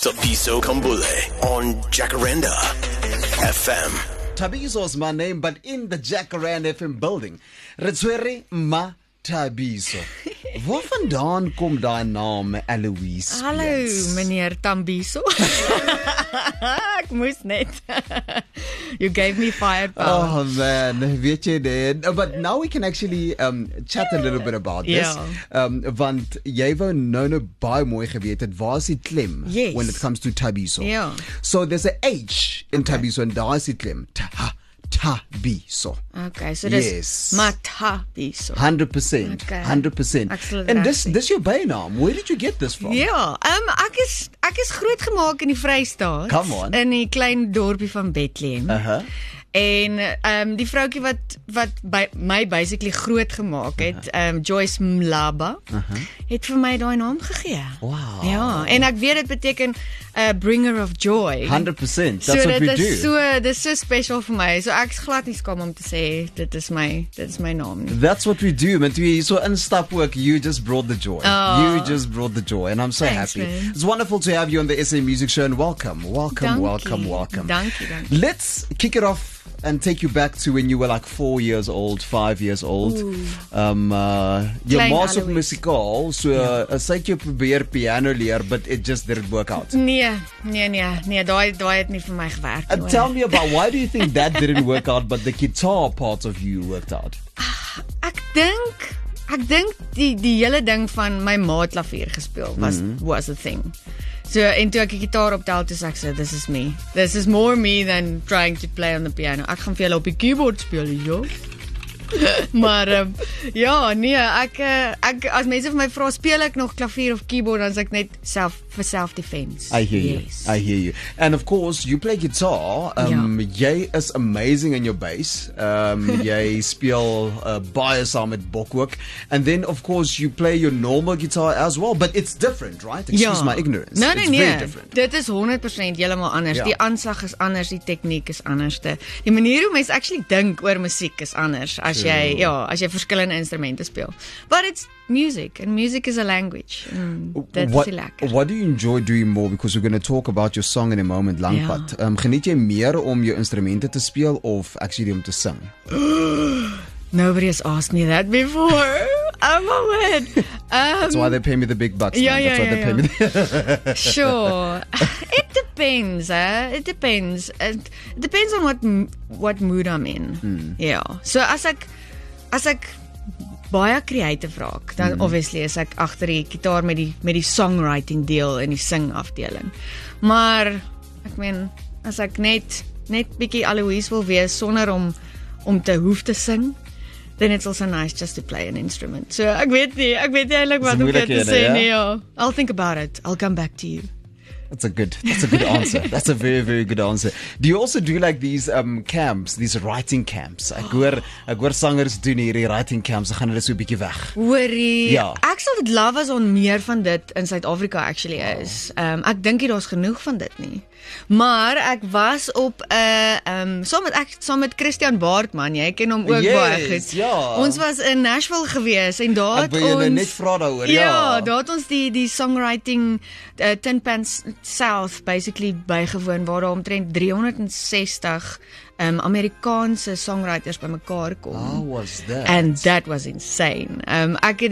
Thabiso Kambule on Jacaranda FM. Thabiso is my name, but in the Jacaranda FM building, Retswere Ma Thabiso. Waar vandaan kom daai naam Eloise? Hallo, meneer Thabiso. Ek moes net. You gave me firepower. Oh man, weet jy dit? But now we can actually chat a little bit about this. Want jy wou nou baie mooi geweet het, waar is die klem when it comes to Thabiso? Yeah. So there's a H in Thabiso and daar is die klem. Thabiso. Okay, so dis Thabiso. 100%. Okay. 100%. And this your bynaam. Where did you get this from? Ja, ek is grootgemaak in die Vrystaat. Come on. In die klein dorpie van Bethlehem. En die vroukie wat by my basically groot gemaak het, Joyce Mlaba, het vir my daai naam gegee. Wow. Ja, en ek weet dit beteken bringer of joy. 100%. That's what we do. So dis so special vir my. So ek's glad nie skaam om te sê dit is my naam nie. That's what we do. Man, toe jy so instap ook, you just brought the joy. You just brought the joy, and I'm so happy. Man. It's wonderful to have you on the SA Music Show, and welcome. Dankie. Let's kick it off and take you back to when you were like 4 years old, 5 years old. Your ma's op musikaal, so sy het jou probeer piano leer, but it just didn't work out. Nee, daai het nie vir my gewerk nie. Tell me about, why do you think that didn't work out, but the guitar part of you worked out? Ek dink die hele ding van my ma het klavier gespeel was a thing. So, en toe ek die gitaar optel, toe sê ek so, this is me. This is more me than trying to play on the piano. Ek gaan vir julle op die keyboard speel, ja. Maar, ja, nee, ek as mense vir my vra, speel ek nog klavier of keyboard, dan is ek net for self-defense. I hear you. And of course, you play guitar. Jy is amazing in your bass. Jy speel baie saam met Bok ook. And then, of course, you play your normal guitar as well. But it's different, right? Excuse my ignorance. No, it's very different. Dit is 100% heeltemal anders. Die aanslag is anders, die tegniek is anders. Die manier hoe mense actually dink oor musiek is anders as jy verskillende instrumente speel. But it's music, and music is a language. Dit is lekker. What do you enjoy doing more? Because we're going to talk about your song in a moment, Langpad. Geniet jy meer om jou instrumente te speel of actually om te sing? Nobody has asked me that before. Oh my word. That's why they pay me the big bucks. That's why they pay me. Sure. It depends. It depends. It depends on what mood I'm in. Yeah. So as ek baie creative raak, dan obviously is ek agter die gitaar met die songwriting deel en die sing afdeling. Maar ek meen, as ek net bietjie Eloise wil wees sonder om te hoef te sing, then it's also nice just to play an instrument. So ek weet nie eintlik wat om te sê nie. I'll think about it. I'll come back to you. That's a good answer. That's a very, very good answer. Do you also do like these camps, these writing camps? Ek hoor sangers doen hierdie writing camps, gaan hulle so 'n bietjie weg. Hoorie. Ja. Ek sal dit love as on meer van dit in Suid-Afrika actually is. Ek dink daar's genoeg van dit nie. Maar ek was op saam met Christian Baartman, jy ken hom ook baie goed. Ja. Ons was in Nashville gewees en daar het ons nou net vra daaroor. Ja, daar het ons die songwriting Tin Pan South basically bygewoon waar daar omtrent 360 Amerikaanse songwriters bymekaar kom. How was that? And that was insane. Ek het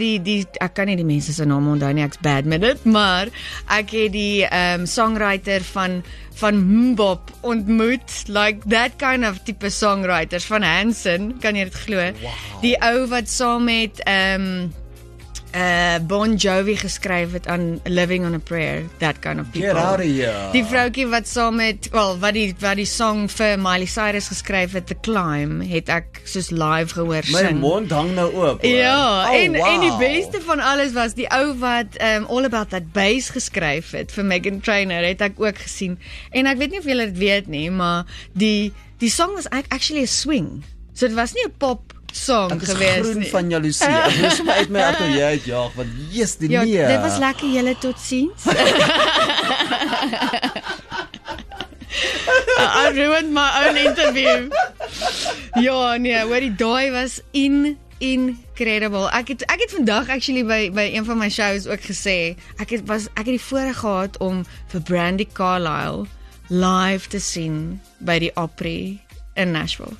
ek kan nie die mense se name onthou nie, ek's bad met dit, maar ek het die songwriter van Mbop ontmoet, like that kind of type songwriters van Hanson, kan jy dit glo? Wow. Die ou wat saam met Bon Jovi geskryf het aan Living on a Prayer, that kind of people. Get out of here. Die vroukie wat saam met, wat die song vir Miley Cyrus geskryf het, The Climb, het ek soos live gehoor sing. My mond hang nou oop. Ja, en die beste van alles was die ou wat All About That Bass geskryf het vir Meghan Trainor, het ek ook gesien. En ek weet nie of julle dit weet nie, maar die song was actually a swing. So dit was nie 'n pop song gewees nie. Ek is groen van jaloesie. Ek moes sommer uit my ateljee uitjaag, want nee. Dit was lekker, julle totsiens. I ruined my own interview. Ja, nee, hoor die daai was incredible. Ek het vandag actually by een van my shows ook gesê, ek het die voorreg gehad om vir Brandi Carlile live te sien by die Opry in Nashville.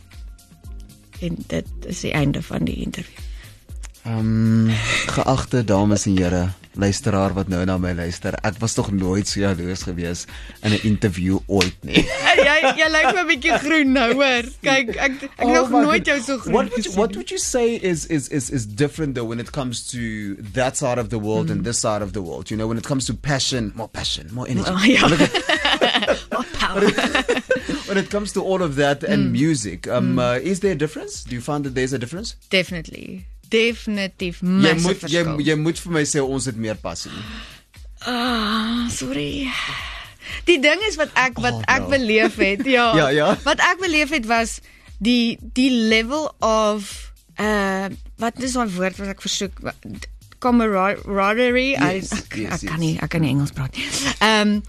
En dit is die einde van die interview. Geagte dames en here, luisteraar wat nou na my luister, ek was toch nooit so jaloers gewees in 'n interview ooit nie. Jy lyk my 'n bietjie groen nou, hoor. Kyk, ek nog nooit jou so groen gesien. What would you say is different though when it comes to that side of the world and this side of the world? You know, when it comes to passion, more energy. Oh, ja. More power. When it comes to all of that and music, is there a difference? Do you find that there's a difference? Definitief, massive verskil. Jy moet vir my sê ons het meer passie. Sorry. Die ding is wat ek beleef het, ja. Wat ek beleef het was die level of wat is daai woord wat ek versoek? Camaraderie. Ek kan nie Engels praat nie.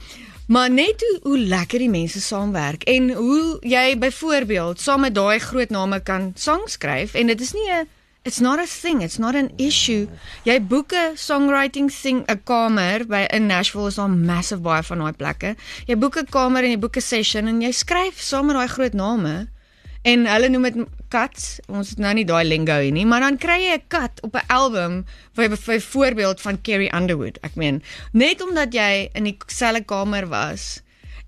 Maar net hoe lekker die mense saamwerk en hoe jy byvoorbeeld saam met daai groot name kan songs skryf en dit is nie it's not a thing, it's not an issue. Jy boek 'n songwriting thing, 'n kamer in Nashville is daar massive baie van daai plekke. Jy boek 'n kamer en jy boek 'n session en jy skryf saam met daai groot name. En hulle noem dit cuts. Ons het nou nie daai lingo hier nie, maar dan kry jy 'n cut op 'n album byvoorbeeld van Carrie Underwood. Ek meen, net omdat jy in dieselfde kamer was.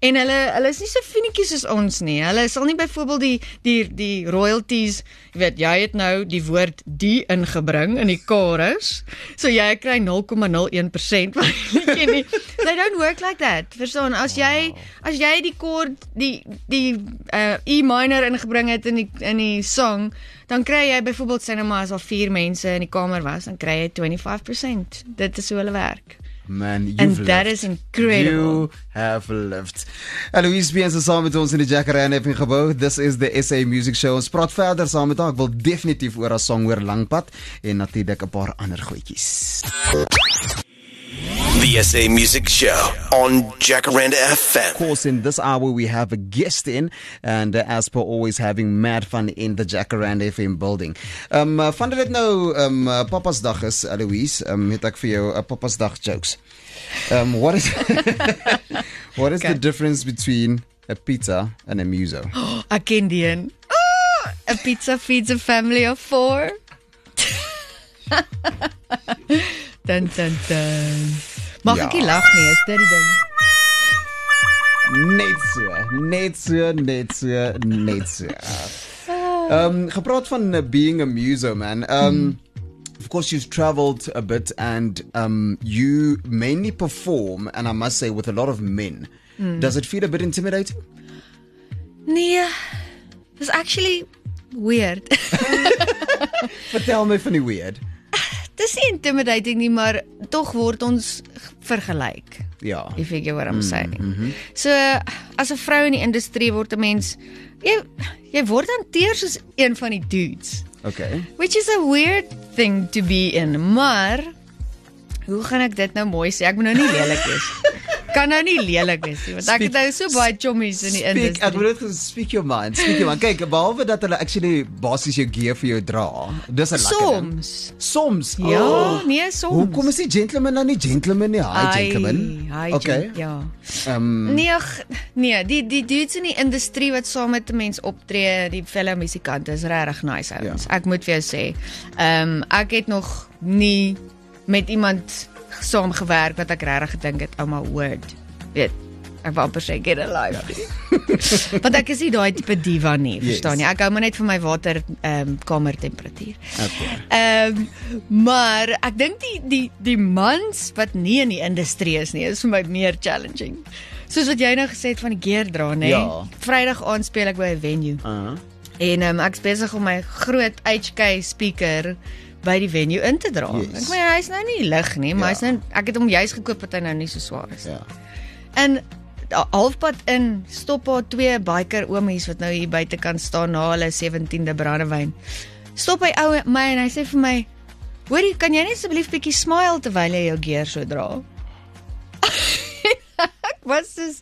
En hulle is nie so finetjies soos ons nie. Hulle sal nie byvoorbeeld die royalties, jy weet, jy het nou die woord die ingebring in die chorus, so jy kry 0,01% van die liedjie nie. They don't work like that. Verstaan, as jy die chord, die E minor ingebring het in die song, dan kry jy byvoorbeeld sê nou maar as al 4 mense in die kamer was, dan kry jy 25%. Dit is hoe hulle werk. Man, you've and lived. That is incredible. You have lived. Louise Beens is saam met ons in die Jacaranda FM gebou. This is the SA Music Show. Ons praat verder saam met haar. Ek wil definitief oor haar song hoor Langpad en natuurlik 'n paar ander goedjies. The SA Music Show on Jacaranda FM. Of course, in this hour we have a guest in, and as per always having mad fun in the Jacaranda FM building. Van dit nou Papa's Dag is, Louise, het ek vir jou 'n Papa's Dag jokes. What is the difference between a pizza and a muso? Ek ken die een. A pizza feeds a family of 4. Dun. Mag ek nie lag nie, is dit die ding? Net so. Gepraat van being a muso, man. Of course, you've traveled a bit and you mainly perform, and I must say, with a lot of men. Does it feel a bit intimidating? Nee, it's actually weird. Vertel my van die weird. Dit is nie intimidating nie, maar tog word ons vergelyk. Ja. If you get what I'm saying. So, as 'n vrou in die industrie word 'n mens jy word hanteer soos een van die dudes. Okay. Which is a weird thing to be in, maar hoe gaan ek dit nou mooi sê? Ek moet nou nie lelik wees. Kan nou nie lelik wees nie, want ek het nou so baie chommies in die industrie. Ek wil net speak your mind. Kyk, behalwe dat hulle actually basies jou gear vir jou dra. Dis 'n lekker. Soms. Ja, nee, soms. Hoekom is die gentleman dan nie gentleman nie? Hi gentleman. Okay. Ja. Nee, die dudes in die industrie wat saam met 'n mens optree, die fellow musikante is regtig nice ouens. Ja. Ek moet vir jou sê. Ek het nog nie met iemand saamgewerk wat ek regtig gedink het, oh my word. Weet, ek wou amper sê get alive. Want ek is nie daai tipe diva nie, verstaan jy? Ek hou maar net vir my water kamertemperatuur. Okay. Maar ek dink die mans wat nie in die industrie is nie, is vir my meer challenging. Soos wat jy nou gesê het van die gear dra, nê? Ja. Vrydag aand speel ek by 'n venue. En ek is besig om my groot HK speaker by die venue in te dra. Yes. Ek meen, hy is nou nie lig nie, maar ek het hom juist gekoop wat hy nou nie so swaar is. Ja. En halfpad in stop daar 2 biker oomies wat nou hier buite kan staan na hulle 17de brandewyn. Stop hy ou my en hy sê vir my, hoorie, kan jy net asseblief bietjie smile terwyl jy jou gear so dra? Ek was dus,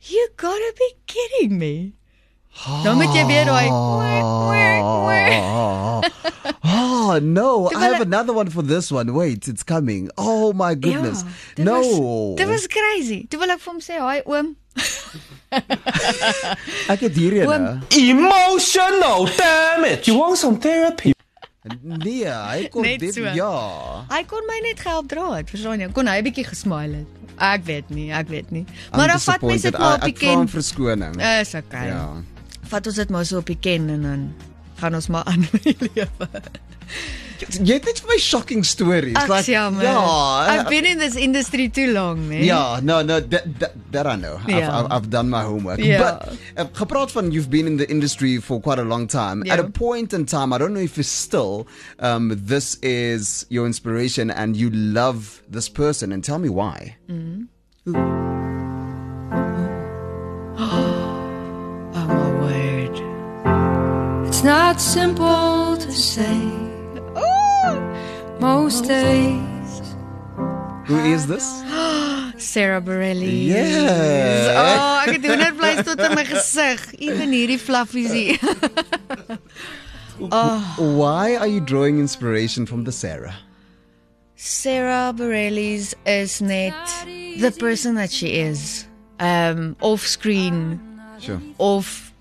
you gotta be kidding me. Dan moet jy weer daai Oh, no, I Terwyl have another one for this one. Wait, it's coming. Oh my goodness. Dit was crazy. Toe wil ek vir hom sê, "Hi oom." Ek het hierheen. Emotional damage. You want some therapy? Nee, hy kon Net dit so. ja. Hy kon my net gehelp dra het, verstaan jy? Kon hy 'n bietjie gesmile het. Ek weet nie. Maar dan vat mens dit maar op die Ek vra om ken. verskoning. Is okay. Ja. Vat ons dit maar so op die ken en dan gaan ons maar aan met die lewe. Jy het net vir my shocking stories. Ag, jammer. I've Ja. been in this industry too long, man. Ja, no, that I know. Ja. I've done my homework. Ja. But gepraat van you've been in the industry for quite a long time. Ja. At a point in time, I don't know if it's still, this is your inspiration and you love this person, and tell me why. Oh my word. It's not simple to say. Most days. Who is this? Sarah Bareilles. Yeah. Oh, ek het dit vleis tot in my gesig. Ewen hierdie fluffies hier. Why are you drawing inspiration from the Sarah? Sarah Bareilles is net the person that she is. Off screen, Sure. of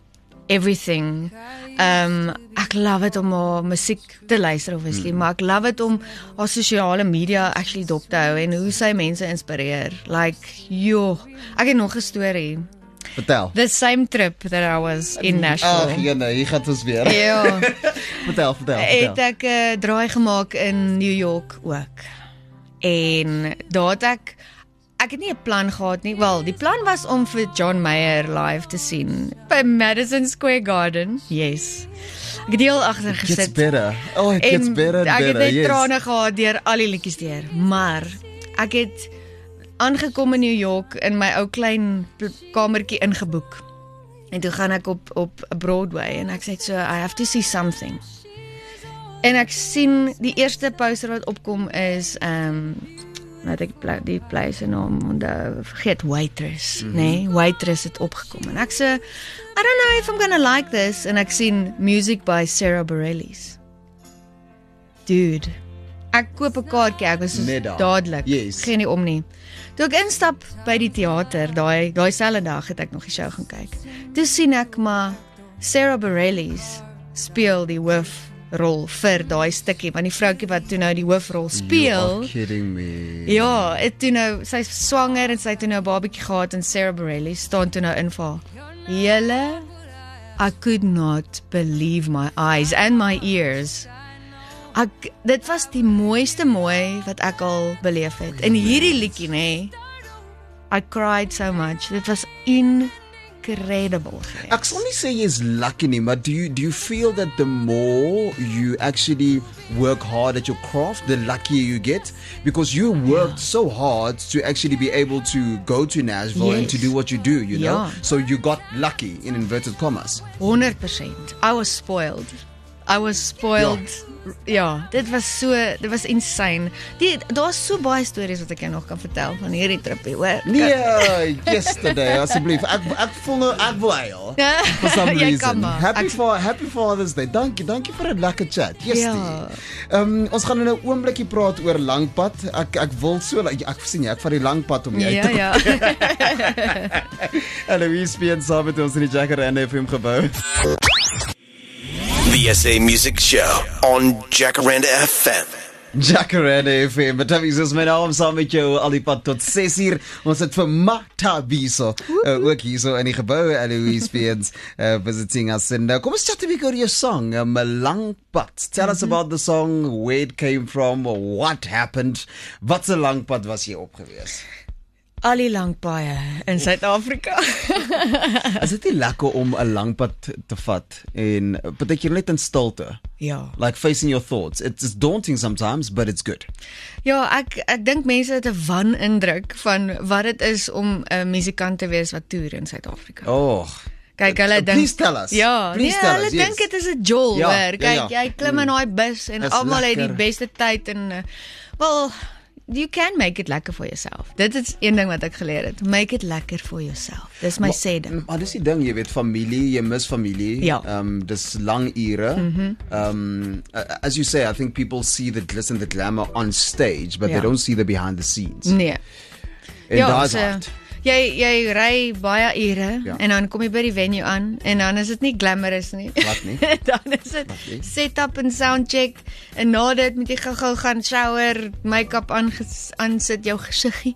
everything. Ek love it om haar musiek te luister obviously, maar ek love it om haar sosiale media actually dop te hou en hoe sy mense inspireer. Like, ek het nog 'n storie. Vertel. The same trip that I was in Nashville. Ag, ja, nee, hier gaan ons weer. Ja, Vertel. het ek 'n draai gemaak in New York ook. En daar het ek het nie 'n plan gehad nie. Wel, die plan was om vir John Mayer live te sien by Madison Square Garden. Yes. Ek het heel agter It gets gesit. better. Oh, it gets better and Ek het better. net Yes. trane gehad deur al die liedjies deur. Maar ek het aangekom in New York in my ou klein kamertjie ingeboek. En toe gaan ek op Broadway en ek sê so, I have to see something. En ek sien die eerste poster wat opkom is nou ek die plek se naam onthou, vergeet Waitress, nee, Waitress het opgekom en ek sê I don't know if I'm gonna like this en ek sien music by Sarah Bareilles. Dude, ek koop 'n kaartjie, ek was so Net daar. dadelik. Yes. Geen nie om nie. Toe ek instap by die teater, daai selfde dag het ek nog die show gaan kyk. Toe sien ek maar Sarah Bareilles speel die hoofrol vir daai stukkie, want die vroutjie wat toe nou die hoofrol speel. You are kidding me. Ja, het toe nou sy's swanger en sy het toe nou 'n babatjie gehad en Sarah Bareilles staan toe nou in vir haar. Julle, I could not believe my eyes and my ears. Dit was die mooiste mooi wat ek al beleef het. En hierdie liedjie nê, I cried so much. Dit was incredible. Ek sal nie sê jy's lucky nie, but do you feel that the more you actually work hard at your craft, the luckier you get? Because you worked so hard to actually be able to go to Nashville and to do what you do, you know? Ja. So you got lucky in inverted commas. 100%. I was spoiled. Ja, dit was insane. Daar's so baie stories wat ek jou nog kan vertel van hierdie trip hier, hoor. Nee, yesterday, asseblief. Ek voel nou ek wil huil. For some Jy reason. kan maar. Happy Father's Day. Dankie vir 'n lekker chat. Ja. Ons gaan nou 'n oombliekie praat oor Langpad. Ek wil so ek sien jy, ek vat die Langpad om jy uit te Ja. Louise speel saam met ons in die Jacaranda FM gebou. The SA Music Show on Jacaranda FM. Jacaranda FM. Matabiso is my naam, saam met jou al die pad tot 6uur. Ons het vir Matabiso ook hier so in die gebou. Louise Spears visiting us. And kom ons chat 'n bietjie oor jou song, Langpad. Tell us about the song, where it came from, what happened. Wat 'n lang pad was jy op gewees? Al die lang paaie in Suid-Afrika. Is dit nie lekker om 'n lang pad te vat en partykeer net in stilte? Ja. Like facing your thoughts. It's daunting sometimes, but it's good. Ja, ek dink mense het 'n wanindruk van wat dit is om 'n musikant te wees wat toer in Suid-Afrika. Oh. Kyk, hulle dink Please tell us. Ja, Please nee, tell hulle us, yes. dink dit is 'n jol, Ja, hoor. ja, Kyk, ja. jy klim in daai bus en Is almal het die lekker. beste tyd en wel, you can make it lekker for yourself. Dit is een ding wat ek geleer het. Make it lekker for yourself. Dis my sê ding. Maar dis die ding, jy weet, familie, jy mis familie. Ja. Dis lang ure. As you say, I think people see the glitz and the glamour on stage, but they don't see the behind the scenes. Nee. En daai is hard. Jy ry baie ure en dan kom jy by die venue aan en dan is dit nie glamorous nie. Wat nie? Dan is dit setup en soundcheck en na dit moet jy gou gaan shower, make-up aansit, jou gesiggie.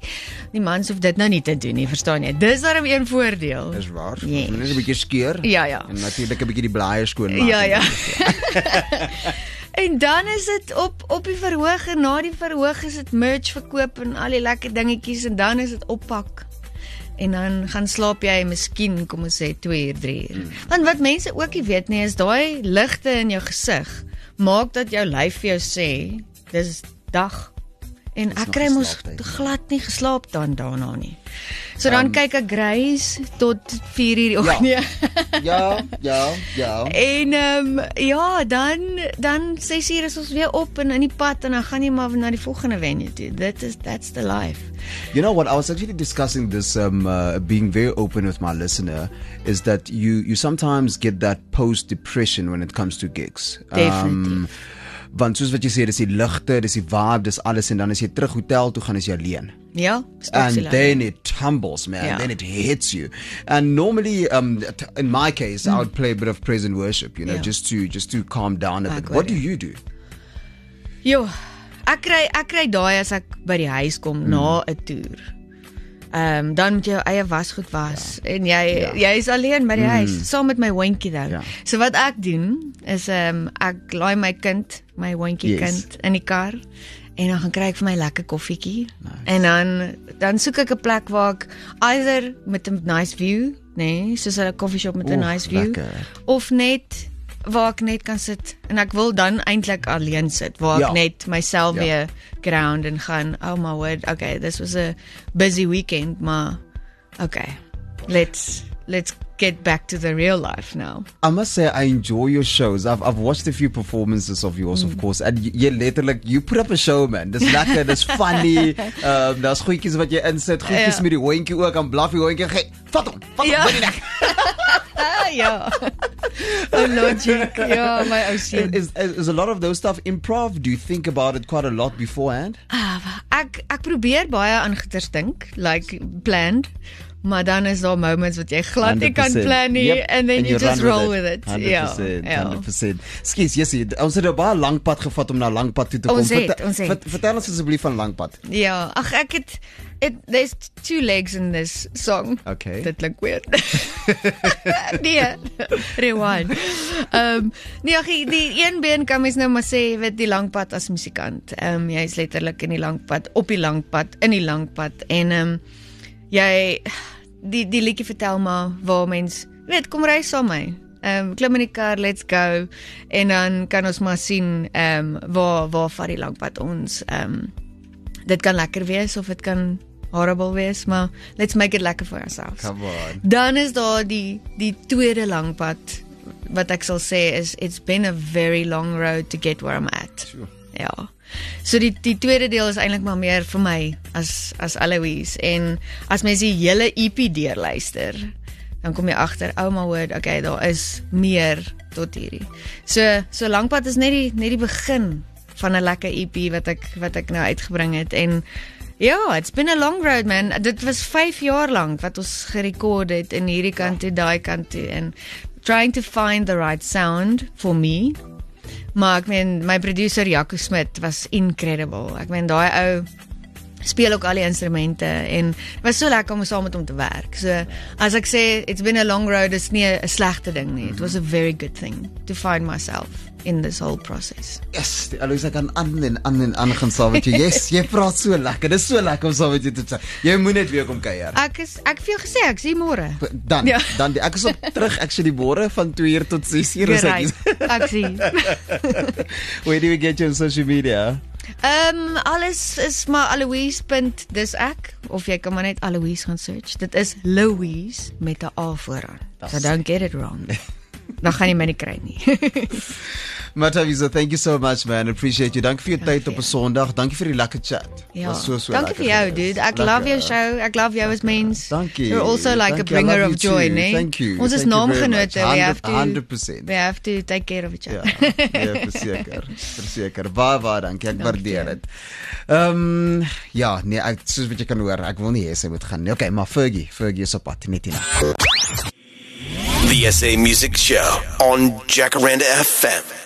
Die mans hoef dit nou nie te doen nie, verstaan jy? Dis daarom een voordeel. Dis waar. Yes. Net 'n bietjie skeer. Ja. En natuurlik 'n bietjie die blaaie skoon maak. Ja. En dan is dit op die verhoog en na die verhoog is dit merch verkoop en al die lekker dingetjies en dan is dit oppak. En dan gaan slaap jy miskien, kom ons sê 2 uur, 3 uur. Want wat mense ook nie weet nie, is daai ligte in jou gesig maak dat jou lyf vir jou sê, dis dag. En ek kry mos glad nie geslaap daarna nie. So dan kyk ek Grace tot 4 uur die oggend. Ja. En dan 6 uur is ons weer op en in die pad en dan gaan jy maar na die volgende venue toe. That's the life. You know what, I was actually discussing this, being very open with my listener, is that you sometimes get that post-depression when it comes to gigs. Definitely. Want soos wat jy sê, dis die ligte, dis die vibe, dis alles, en dan as jy terug hotel toe gaan, is jy alleen. Ja, and then it tumbles, man. Yeah. Then it hits you. And normally, in my case, I would play a bit of praise and worship, you know, just to calm down a bit. What do you do? Jo, ek kry daai as ek by die huis kom na 'n toer. Dan moet jy jou eie wasgoed was en jy is alleen by die huis saam met my hondjie dan. So wat ek doen is ek laai my kind, my hondjie kind in die kar en dan gaan kry ek vir my lekker koffietjie. En dan soek ek 'n plek waar ek either met 'n nice view, soos 'n coffee shop met 'n nice view, lekker. Of net waar ek net kan sit en ek wil dan eintlik alleen sit waar ek net myself weer ground en gaan, oh my word, okay, this was a busy weekend, maar okay, let's get back to the real life now. I must say I enjoy your shows. I've watched a few performances of yours, of course, and you put up a show, man. Dis lekker, dis funny. Daar's goedjies wat jy insit, goedjies met die hondjie ook, en blaf die hondjie, hey, vat hom by die nek. Ja. Logic. Ja, my ou seun. Is a lot of those stuff improv? Do you think about it quite a lot beforehand? Ek probeer baie aan goeters dink, like planned. Maar dan is daar moments wat jy glad nie kan plan nie, and then you just roll with it. 100%. Skus, Jessie, ons het 'n baie lank pad gevat om na Langpad toe te kom. Ons het. Vertel ons asseblief van Langpad. Ja, ek het there's 2 legs in this song. Okay. Dit klink weird. Nee, rewind. Die een been kan mens nou maar sê, weet die Langpad as musikant. Jy is letterlik in die Langpad, op die Langpad, in die Langpad en jy die liedjie vertel maar waar mens weet kom ry saam met my. Klim in die kar, let's go. En dan kan ons maar sien waar vat die Langpad ons. Dit kan lekker wees of dit kan horrible wees, maar let's make it lekker for ourselves. Come on. Dan is daar die tweede Langpad wat ek sal sê is it's been a very long road to get where I'm at. Sure. Ja. So die tweede deel is eintlik maar meer vir my as Aloise en as mens die hele EP deurluister dan kom jy agter, oh my word, okay, daar is meer tot hierdie. So Langpad is net die begin van 'n lekker EP wat ek nou uitgebring het en ja, it's been a long road, man. Dit was 5 jaar lank wat ons gerekord het in hierdie kant toe, daai kant toe en trying to find the right sound for me. Maar ek meen, my producer Jaco Smit was incredible. Ek meen, daai ou speel ook al die instrumente en het was so lekker om saam met hom te werk. So, as ek sê, it's been a long road, is nie 'n slegte ding nie. It was a very good thing to find myself in this whole process. Yes, Aloise kan aan gaan saam met jou. Yes, jy praat so lekker. Dis so lekker om saam met jou te chat. Jy moet net weer kom kuier. Ek vir jou gesê, ek sien môre. Dan ek is op terug actually môre van 2 uur tot 6 uur. Ek sien. Where do we get you on social media? Alles is maar Aloise.disak of jy kan maar net Aloise gaan search. Dit is Louise met 'n A vooraan. So don't get it wrong. dan gaan jy my nie kry nie. Mataviso, thank you so much, man. Appreciate you. Dankie vir jou tyd op 'n Sondag. Dankie vir die lekker chat. Ja. Was so Dankie vir jou, dude. Ek love your show. Ek love jou as mens. Dankie. You're also like Thank a you. I bringer love of you joy, too. né? Thank you. Ons is Thank you very naamgenote. much. We have to 100%. We have to take care of each Ja, other. nee, verseker. Baie dankie. Ek waardeer dit. Ja, nee, soos wat jy kan hoor, ek wil nie hê sy moet gaan nie. Okay, maar Fergie is op pad, net hier. The SA Music Show on Jacaranda FM.